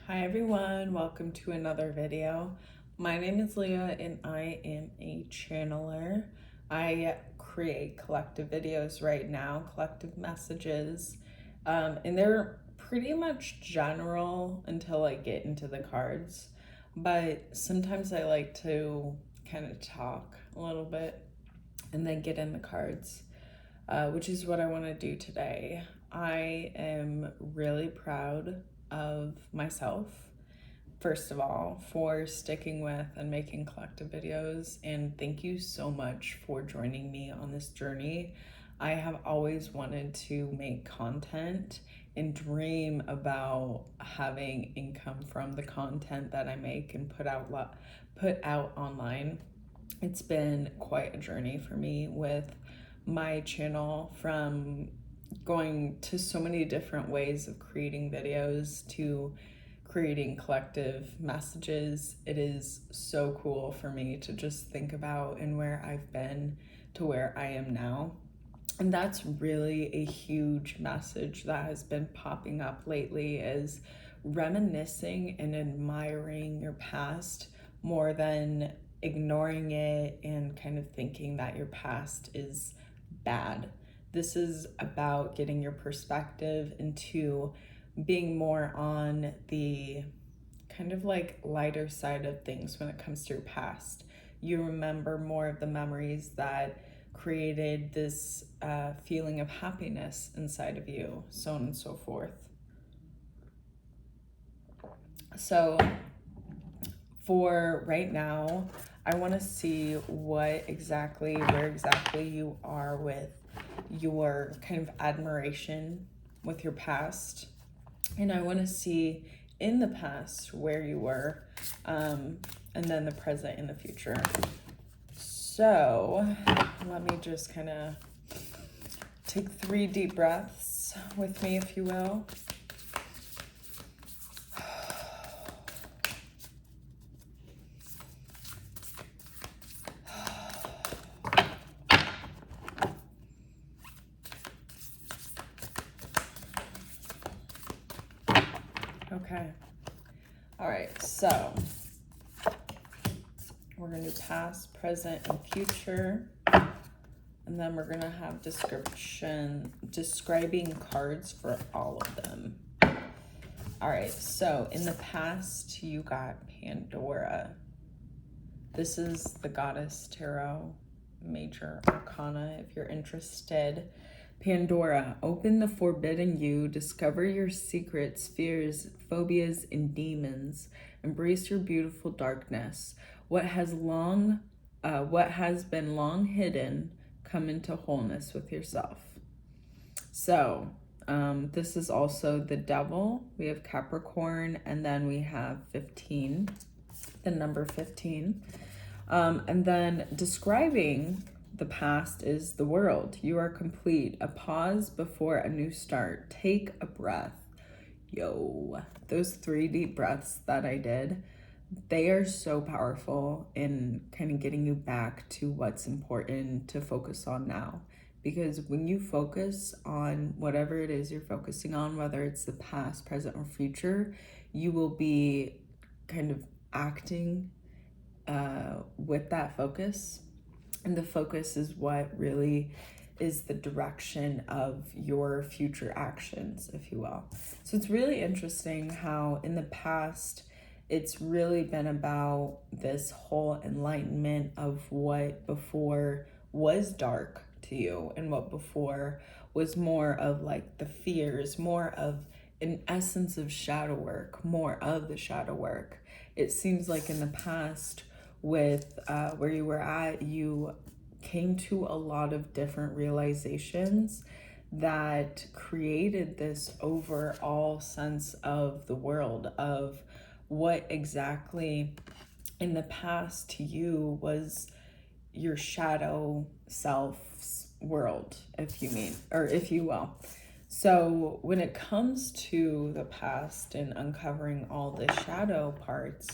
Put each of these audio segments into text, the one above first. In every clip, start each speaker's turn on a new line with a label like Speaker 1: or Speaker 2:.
Speaker 1: Hi everyone, welcome to another video. My name is Leah and I am a channeler. I create collective videos right now, collective messages, and they're pretty much general until I get into the cards. But sometimes I like to kind of talk a little bit and then get in the cards, which is what I want to do today. I am really proud of myself, first of all, for sticking with and making collective videos. And thank you so much for joining me on this journey. I have always wanted to make content and dream about having income from the content that I make and put out online. It's been quite a journey for me with my channel, from going to so many different ways of creating videos to creating collective messages. It is so cool for me to just think about and where I've been to where I am now. And that's really a huge message that has been popping up lately, is reminiscing and admiring your past more than ignoring it and kind of thinking that your past is bad. This is about getting your perspective into being more on the kind of like lighter side of things when it comes to your past. You remember more of the memories that created this feeling of happiness inside of you, so on and so forth. So for right now, I want to see where exactly you are with your kind of admiration with your past. And I want to see in the past where you were, and then the present and the future. So let me just kind of take 3 deep breaths with me, if you will. Okay. All right, so we're going to do past, present, and future. And then we're going to have describing cards for all of them. All right, so in the past, you got Pandora. This is the Goddess Tarot Major Arcana, if you're interested. Pandora, open the forbidden you, discover your secrets, fears, phobias, and demons. Embrace your beautiful darkness. What has been long hidden, come into wholeness with yourself. So, this is also the Devil. We have Capricorn, and then we have 15, the number 15. And then describing the past is the World. You are complete. A pause before a new start. Take a breath. Yo, those 3 deep breaths that I did, they are so powerful in kind of getting you back to what's important to focus on now. Because when you focus on whatever it is you're focusing on, whether it's the past, present, or future, you will be kind of acting with that focus. And the focus is what really is the direction of your future actions, if you will. So it's really interesting how in the past, it's really been about this whole enlightenment of what before was dark to you and what before was more of like the fears, more of an essence of shadow work, more of the shadow work. It seems like in the past, with where you were at, you came to a lot of different realizations that created this overall sense of the world, of what exactly in the past to you was your shadow self's world, if you will. So when it comes to the past and uncovering all the shadow parts,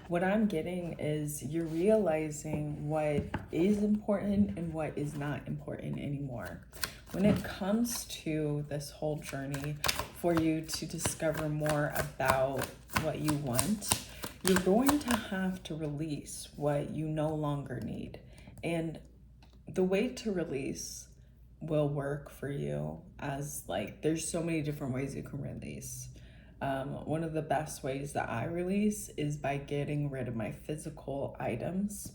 Speaker 1: what I'm getting is you're realizing what is important and what is not important anymore. When it comes to this whole journey for you to discover more about what you want, you're going to have to release what you no longer need. And the way to release will work for you as like, there's so many different ways you can release. One of the best ways that I release is by getting rid of my physical items.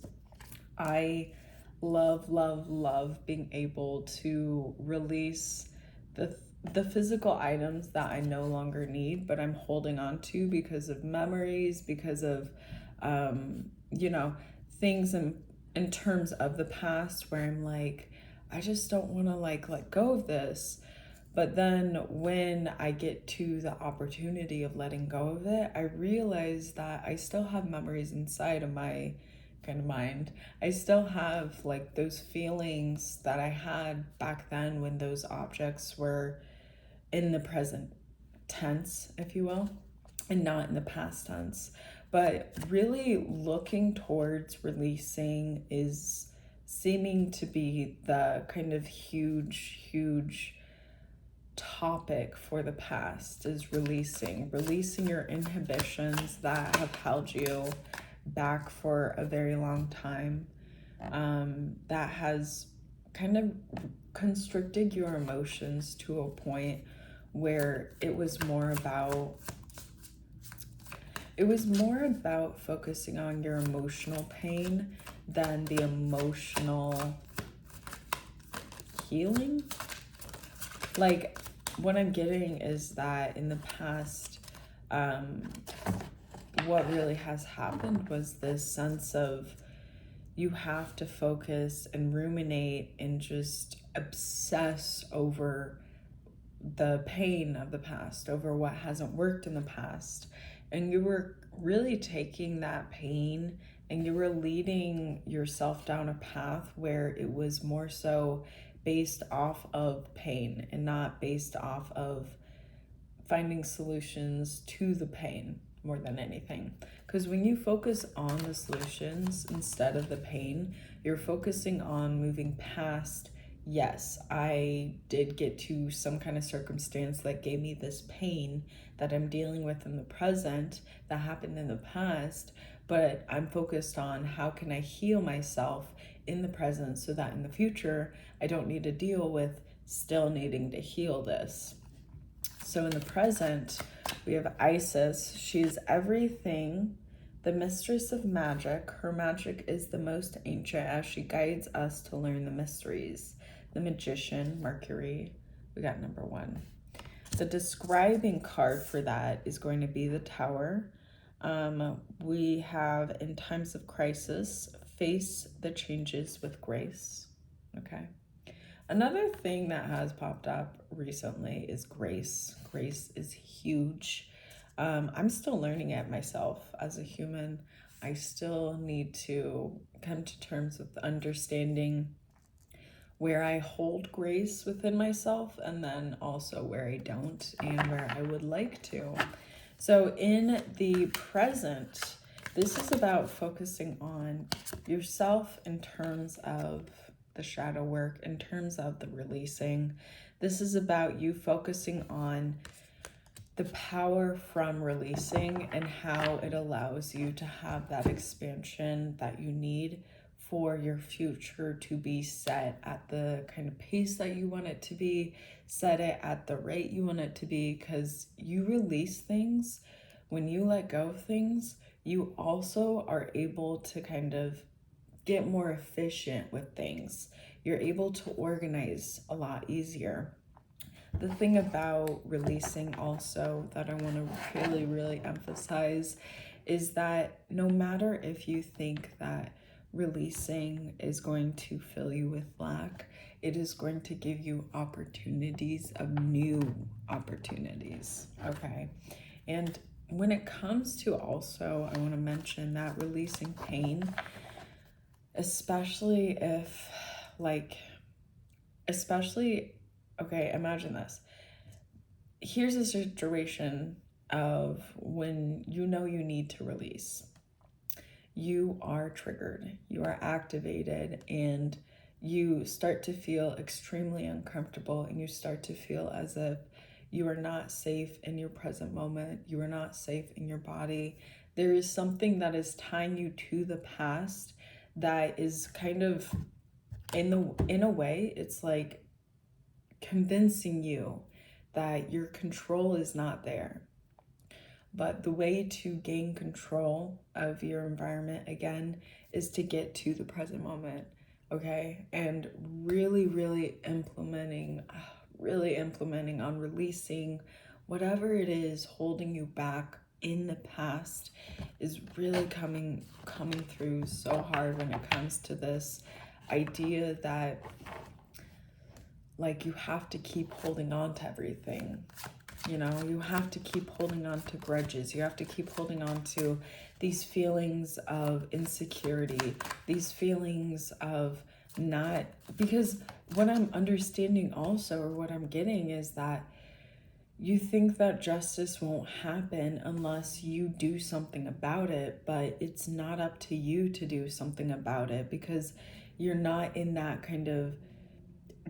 Speaker 1: I love being able to release the physical items that I no longer need, but I'm holding on to because of memories, because of, you know, things in terms of the past where I'm like, I just don't want to like let go of this. But then when I get to the opportunity of letting go of it, I realize that I still have memories inside of my kind of mind. I still have like those feelings that I had back then when those objects were in the present tense, if you will, and not in the past tense. But really looking towards releasing is seeming to be the kind of huge topic for the past, is releasing your inhibitions that have held you back for a very long time, that has kind of constricted your emotions to a point where it was more about focusing on your emotional pain than the emotional healing. Like, what I'm getting is that in the past, what really has happened was this sense of you have to focus and ruminate and just obsess over the pain of the past, over what hasn't worked in the past. And you were really taking that pain and you were leading yourself down a path where it was more so based off of pain and not based off of finding solutions to the pain more than anything. Because when you focus on the solutions instead of the pain, you're focusing on moving past, yes, I did get to some kind of circumstance that gave me this pain that I'm dealing with in the present that happened in the past, but I'm focused on how can I heal myself in the present so that in the future I don't need to deal with still needing to heal this. So in the present, we have Isis. She's everything, the mistress of magic. Her magic is the most ancient as she guides us to learn the mysteries. The magician, Mercury. We got number 1. The describing card for that is going to be the Tower. We have, in times of crisis, face the changes with grace. Okay. Another thing that has popped up recently is grace. Grace is huge. I'm still learning it myself as a human. I still need to come to terms with understanding where I hold grace within myself and then also where I don't and where I would like to. So in the present, this is about focusing on yourself in terms of the shadow work, in terms of the releasing. This is about you focusing on the power from releasing and how it allows you to have that expansion that you need for your future to be set at the kind of pace that you want it to be, set it at the rate you want it to be, because you release things. When you let go of things, you also are able to kind of get more efficient with things. You're able to organize a lot easier. The thing about releasing also that I want to really emphasize is that no matter if you think that releasing is going to fill you with lack, it is going to give you opportunities of new opportunities, okay? And when it comes to also, I want to mention that releasing pain, especially if okay, imagine this. Here's a situation of when you know you need to release. You are triggered, you are activated, and you start to feel extremely uncomfortable, and you start to feel as if You are not safe in your present moment. You are not safe in your body. There is something that is tying you to the past that is kind of, in a way, it's like convincing you that your control is not there. But the way to gain control of your environment again is to get to the present moment, okay? And really implementing on releasing whatever it is holding you back in the past is really coming through so hard when it comes to this idea that like you have to keep holding on to everything. You know, you have to keep holding on to grudges. You have to keep holding on to these feelings of insecurity, these feelings of not, because what I'm understanding also, or what I'm getting, is that you think that justice won't happen unless you do something about it, but it's not up to you to do something about it because you're not in that kind of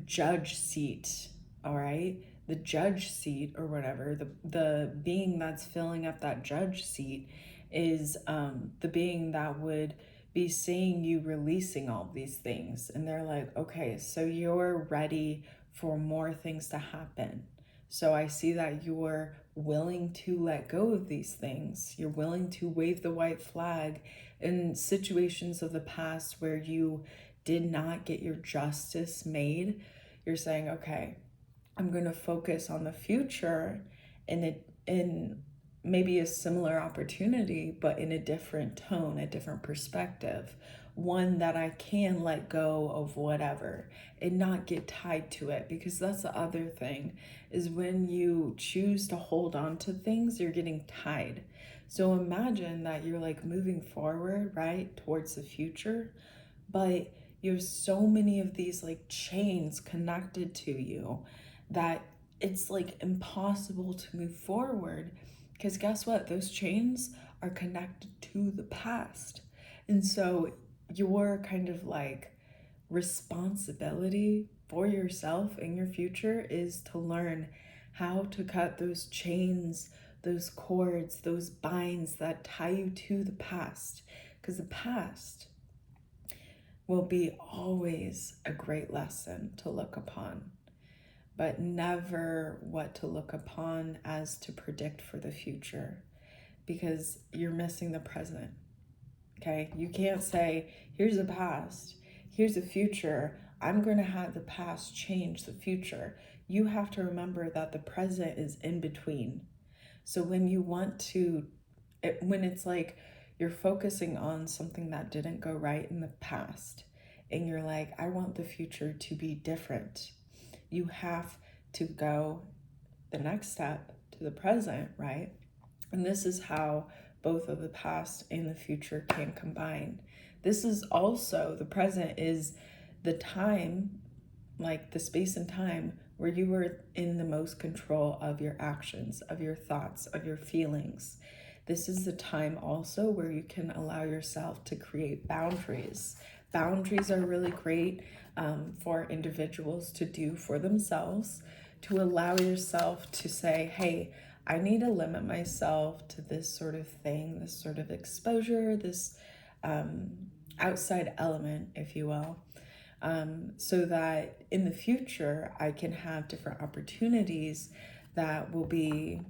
Speaker 1: judge seat, all right? The judge seat or whatever, the being that's filling up that judge seat is the being that would be seeing you releasing all these things. And they're like, okay, so you're ready for more things to happen. So I see that you're willing to let go of these things. You're willing to wave the white flag in situations of the past where you did not get your justice made. You're saying, okay, I'm going to focus on the future in maybe a similar opportunity, but in a different tone, a different perspective, one that I can let go of whatever and not get tied to it. Because that's the other thing, is when you choose to hold on to things, you're getting tied. So imagine that you're like moving forward, right, towards the future, but you have so many of these like chains connected to you that it's like impossible to move forward, because guess what? Those chains are connected to the past. And so your kind of like responsibility for yourself in your future is to learn how to cut those chains, those cords, those binds that tie you to the past, because the past will be always a great lesson to look upon, but never what to look upon as to predict for the future, because you're missing the present, okay? You can't say, here's the past, here's the future, I'm going to have the past change the future. You have to remember that the present is in between. So when you want to, when it's like you're focusing on something that didn't go right in the past, and you're like, I want the future to be different, you have to go the next step to the present, right? And this is how both of the past and the future can combine. This is also, the present is the time, like the space and time where you were in the most control of your actions, of your thoughts, of your feelings. This is the time also where you can allow yourself to create boundaries. Boundaries are really great for individuals to do for themselves, to allow yourself to say, hey, I need to limit myself to this sort of thing, this sort of exposure, this outside element, if you will, so that in the future I can have different opportunities that will be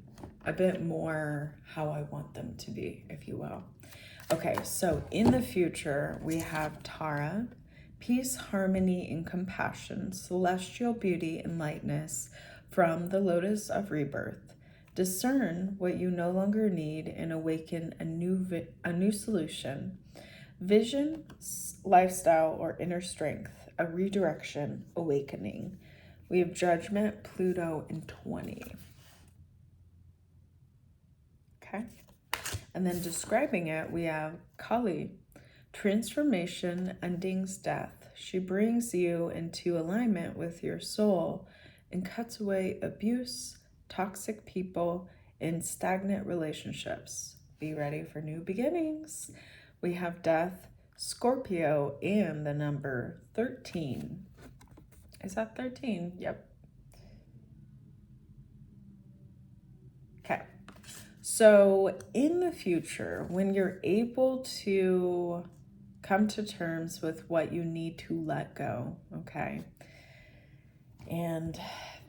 Speaker 1: a bit more how I want them to be, if you will. Okay, so in the future, we have Tara, peace, harmony, and compassion, celestial beauty and lightness from the lotus of rebirth. Discern what you no longer need and awaken a new solution. Vision, lifestyle, or inner strength, a redirection, awakening. We have Judgment, Pluto, and 20. Okay. And then describing it, we have Kali, transformation, endings, death. She brings you into alignment with your soul and cuts away abuse, toxic people, and stagnant relationships. Be ready for new beginnings. We have Death, Scorpio, and the number 13. Is that 13? Yep. So in the future, when you're able to come to terms with what you need to let go, okay, and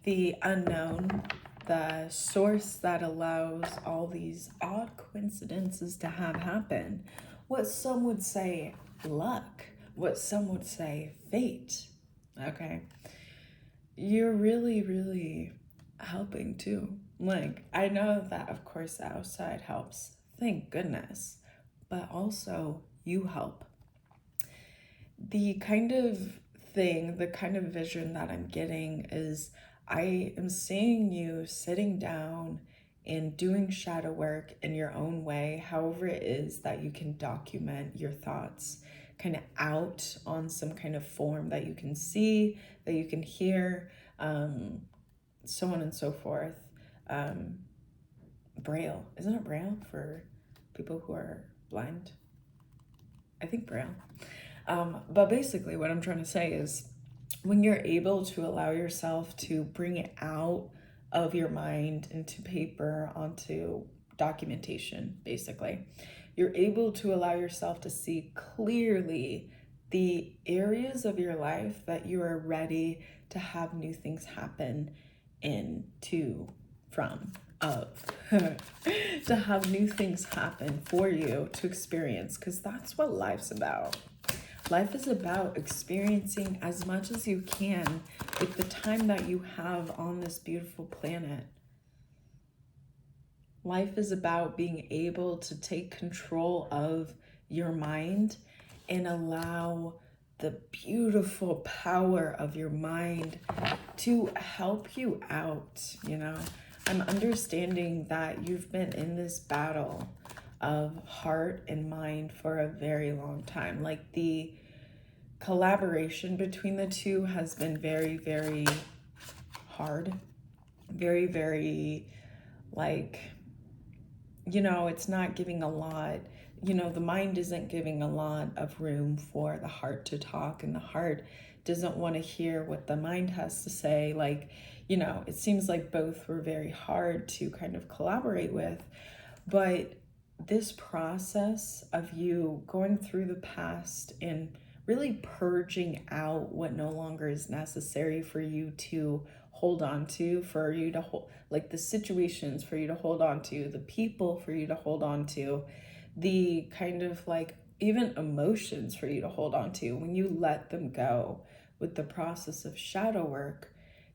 Speaker 1: the unknown, the source that allows all these odd coincidences to have happen, what some would say luck, what some would say fate, okay, you're really, really helping too. Like, I know that, of course, the outside helps, thank goodness, but also you help. The kind of thing, the kind of vision that I'm getting is I am seeing you sitting down and doing shadow work in your own way, however it is that you can document your thoughts kind of out on some kind of form that you can see, that you can hear, so on and so forth. Braille, isn't it Braille for people who are blind? I think Braille. But basically what I'm trying to say is when you're able to allow yourself to bring it out of your mind into paper, onto documentation, basically, you're able to allow yourself to see clearly the areas of your life that you are ready to have new things happen into, from, of, to have new things happen for you to experience, because that's what life's about. Life is about experiencing as much as you can with the time that you have on this beautiful planet. Life is about being able to take control of your mind and allow the beautiful power of your mind to help you out, you know? I'm understanding that you've been in this battle of heart and mind for a very long time. Like, the collaboration between the two has been very, very hard. Very, very, like, you know, it's not giving a lot. You know, the mind isn't giving a lot of room for the heart to talk, and the heart doesn't want to hear what the mind has to say. Like, you know, it seems like both were very hard to kind of collaborate with. But this process of you going through the past and really purging out what no longer is necessary for you to hold on to, for you to hold, like the situations for you to hold on to, the people for you to hold on to, the kind of like even emotions for you to hold on to, when you let them go with the process of shadow work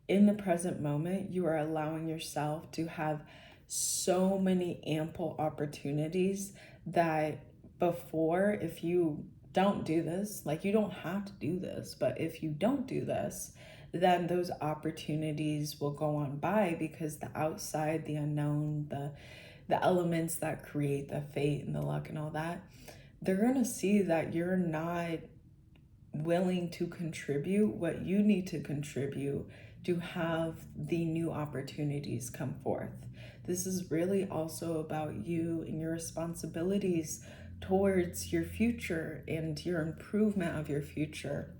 Speaker 1: in the present moment, you are allowing yourself to have so many ample opportunities that before, if you don't do this, like, you don't have to do this, but if you don't do this, then those opportunities will go on by, because the outside, the unknown, the elements that create the fate and the luck and all that, they're going to see that you're not willing to contribute what you need to contribute to have the new opportunities come forth. This is really also about you and your responsibilities towards your future and your improvement of your future.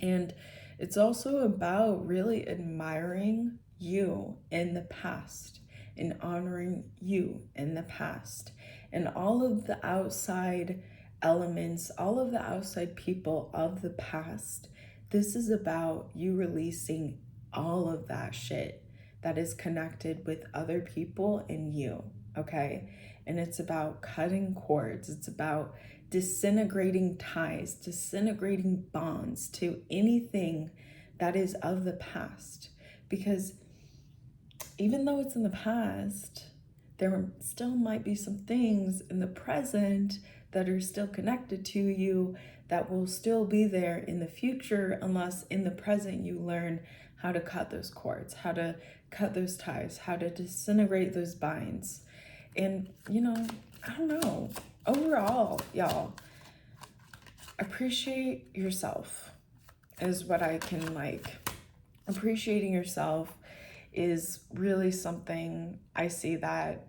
Speaker 1: And it's also about really admiring you in the past and honoring you in the past, and all of the outside elements, all of the outside people of the past. This is about you releasing all of that shit that is connected with other people and you, okay? And it's about cutting cords. It's about disintegrating ties, disintegrating bonds to anything that is of the past. Because even though it's in the past, there still might be some things in the present that are still connected to you that will still be there in the future, unless in the present you learn how to cut those cords, how to cut those ties, how to disintegrate those binds. And, you know, I don't know. Overall, y'all, appreciate yourself is what I can like. Appreciating yourself is really something I see that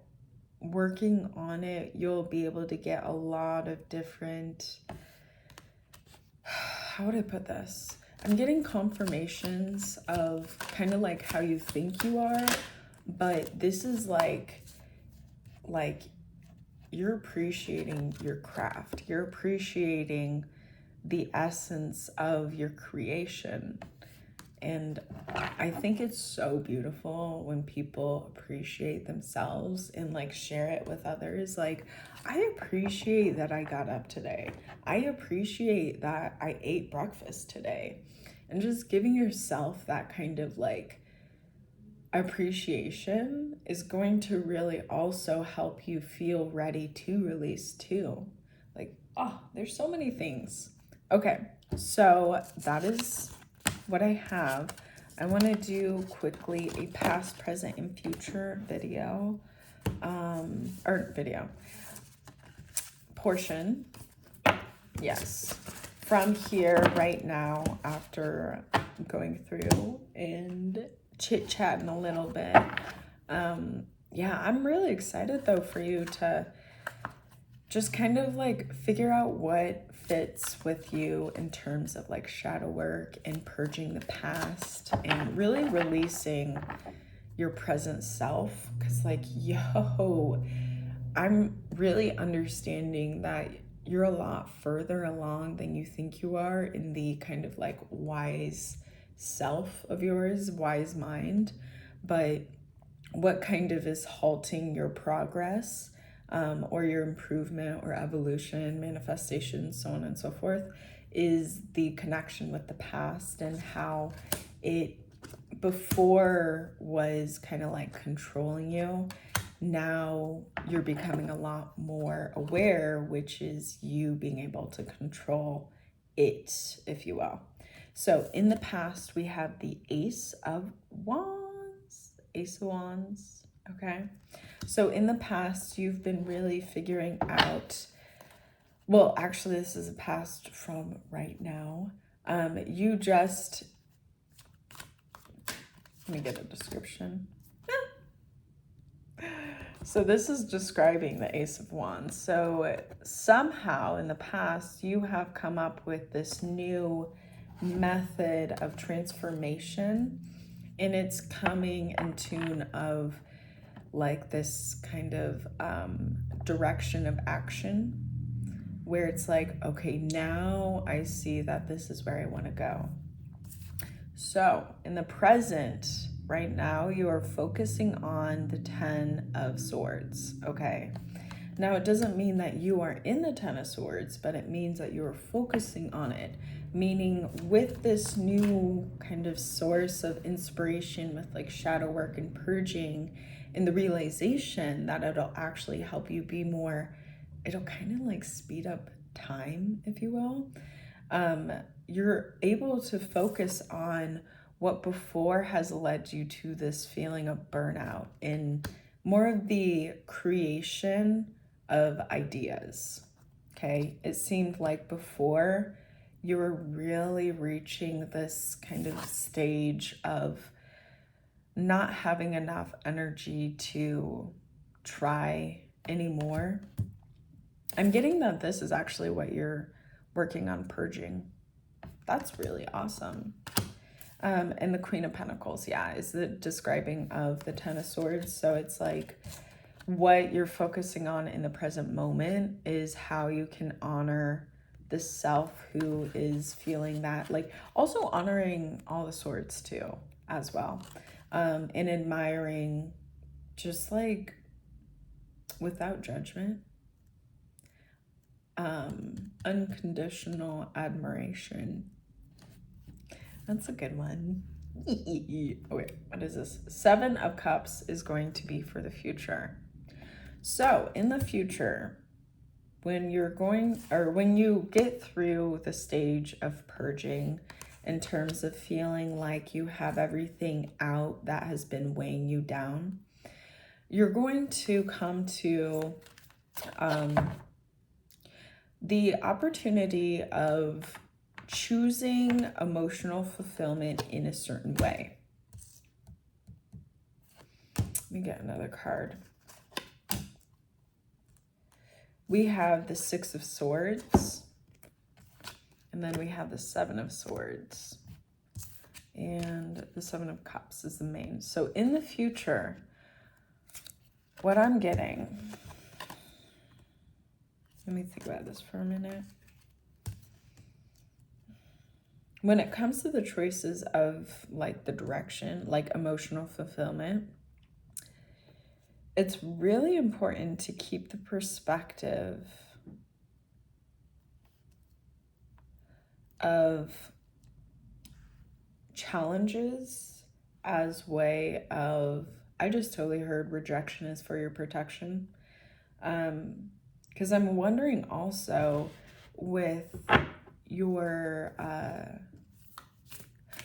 Speaker 1: working on it, you'll be able to get a lot of different, how would I put this? I'm getting confirmations of kind of like how you think you are, but this is like like you're appreciating your craft. You're appreciating the essence of your creation. And I think it's so beautiful when people appreciate themselves and like share it with others. Like, I appreciate that I got up today. I appreciate that I ate breakfast today. And just giving yourself that kind of like appreciation is going to really also help you feel ready to release too. Like, oh, there's so many things. Okay, so that is what I have. I want to do quickly a past, present, and future video, portion. Yes, from here right now, after going through and chit-chatting a little bit. Yeah, I'm really excited though for you to just kind of like figure out what fits with you in terms of like shadow work and purging the past and really releasing your present self. Because like, yo, I'm really understanding that you're a lot further along than you think you are in the kind of like wise self of yours, wise mind. But what kind of is halting your progress, or your improvement or evolution, manifestation, so on and so forth, is the connection with the past and how it before was kind of like controlling you. Now you're becoming a lot more aware, which is you being able to control it, if you will. So in the past, we have the Ace of Wands, okay? So in the past, you've been really figuring out, well, actually, this is a past from right now. You just, let me get a description. So this is describing the Ace of Wands. So somehow in the past, you have come up with this new method of transformation, and it's coming in tune of like this kind of direction of action where it's like, okay, now I see that this is where I want to go. So in the present, right now, you are focusing on the 10 of Swords, okay? Now, it doesn't mean that you are in the 10 of Swords, but it means that you are focusing on it. Meaning with this new kind of source of inspiration with like shadow work and purging and the realization that it'll actually help you be more, it'll kind of like speed up time, if you will. You're able to focus on what before has led you to this feeling of burnout and more of the creation of ideas, okay? It seemed like before you were really reaching this kind of stage of not having enough energy to try anymore. I'm getting that this is actually what you're working on purging. That's really awesome. And the Queen of Pentacles, yeah, is the describing of the 10 of Swords. So it's like what you're focusing on in the present moment is how you can honor the self who is feeling that, like also honoring all the swords too, as well. And admiring just like without judgment, unconditional admiration. That's a good one. Okay, what is this? 7 of Cups is going to be for the future. So in the future, when you're going, or when you get through the stage of purging in terms of feeling like you have everything out that has been weighing you down, you're going to come to the opportunity of choosing emotional fulfillment in a certain way. Let me get another card. We have the 6 of Swords, and then we have the 7 of Swords, and the 7 of Cups is the main. So in the future, what I'm getting, let me think about this for a minute. When it comes to the choices of like the direction, like emotional fulfillment, it's really important to keep the perspective of challenges as way of, I just totally heard rejection is for your protection. Because I'm wondering also with your,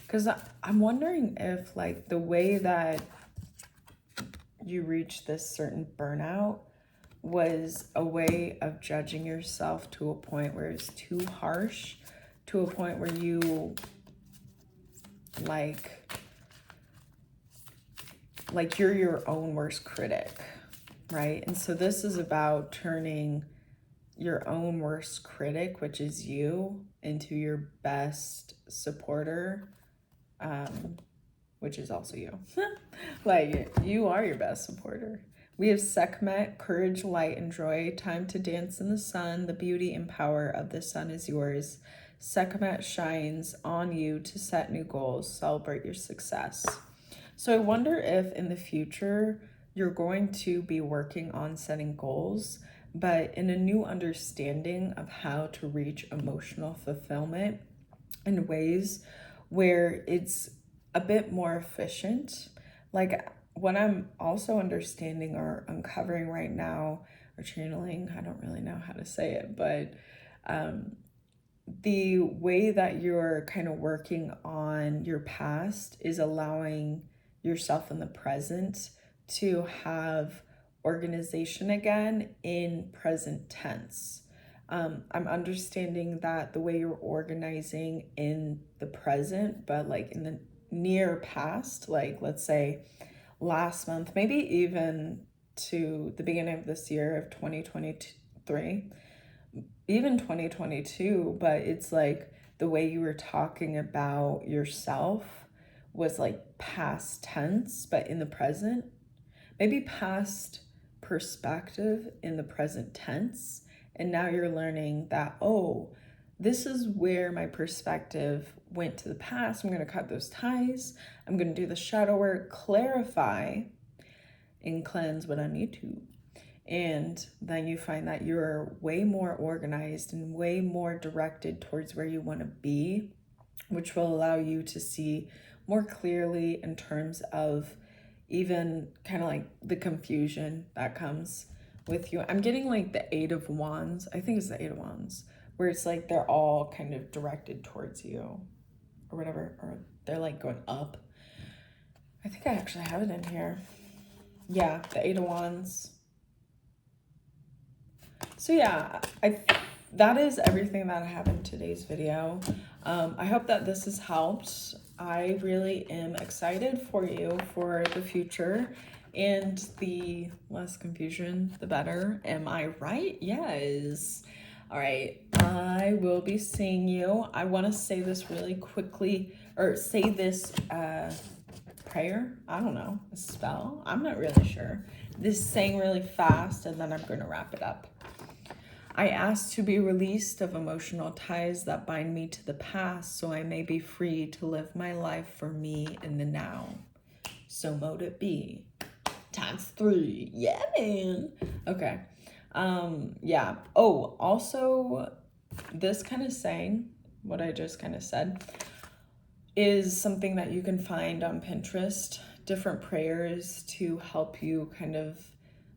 Speaker 1: because I'm wondering if like the way that you reach this certain burnout was a way of judging yourself to a point where it's too harsh, to a point where you like you're your own worst critic, right? And so this is about turning your own worst critic, which is you, into your best supporter, which is also you. Like, you are your best supporter. We have Sekhmet, courage, light, and joy, time to dance in the sun. The beauty and power of the sun is yours. Sekhmet shines on you to set new goals. Celebrate your success. So I wonder if in the future you're going to be working on setting goals, but in a new understanding of how to reach emotional fulfillment in ways where it's a bit more efficient. Like what I'm also understanding or uncovering right now, or channeling, I don't really know how to say it, but the way that you're kind of working on your past is allowing yourself in the present to have organization again in present tense. I'm understanding that the way you're organizing in the present, but like in the near past, like let's say last month, maybe even to the beginning of this year of 2023, even 2022, but it's like the way you were talking about yourself was like past tense, but in the present, maybe past perspective in the present tense. And now you're learning that, oh, this is where my perspective went to the past. I'm going to cut those ties. I'm going to do the shadow work, clarify, and cleanse what I need to. And then you find that you're way more organized and way more directed towards where you want to be, which will allow you to see more clearly in terms of even kind of like the confusion that comes with you. I'm getting like the Eight of Wands. I think it's the Eight of Wands, where it's like they're all kind of directed towards you or whatever, or they're like going up. I think I actually have it in here. Yeah, the Eight of Wands. So yeah, that is everything that I have in today's video. I hope that this has helped. I really am excited for you for the future, and the less confusion, the better. Am I right? Yes. All right, I will be seeing you. I want to say this really quickly, or say this prayer. I don't know, a spell. I'm not really sure. This saying really fast, and then I'm going to wrap it up. I ask to be released of emotional ties that bind me to the past so I may be free to live my life for me in the now. So mote it be. ×3. Yeah, man. Okay. Yeah. Oh, also, this kind of saying, what I just kind of said, is something that you can find on Pinterest. Different prayers to help you kind of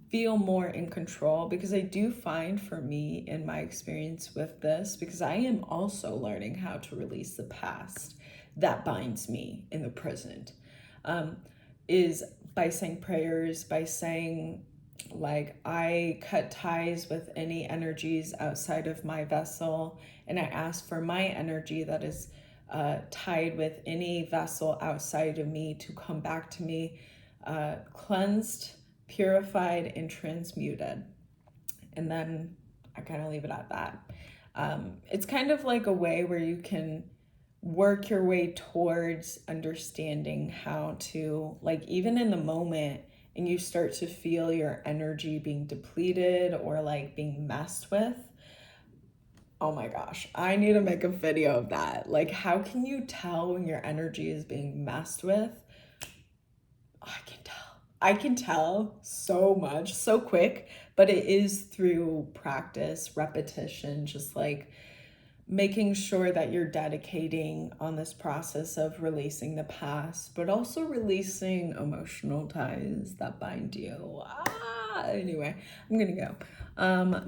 Speaker 1: feel more in control, because I do find for me in my experience with this, because I am also learning how to release the past that binds me in the present, is by saying prayers, by saying like, I cut ties with any energies outside of my vessel, and I ask for my energy that is tied with any vessel outside of me to come back to me, cleansed, purified, and transmuted. And then I kind of leave it at that. It's kind of like a way where you can work your way towards understanding how to, like, even in the moment, and you start to feel your energy being depleted or like being messed with, oh my gosh, I need to make a video of that. Like, how can you tell when your energy is being messed with? I can tell. I can tell so much, so quick, but it is through practice, repetition, just like making sure that you're dedicating on this process of releasing the past, but also releasing emotional ties that bind you. Anyway, I'm gonna go.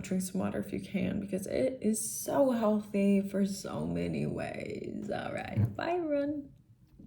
Speaker 1: Drink some water if you can, because it is so healthy for so many ways. All right, bye everyone.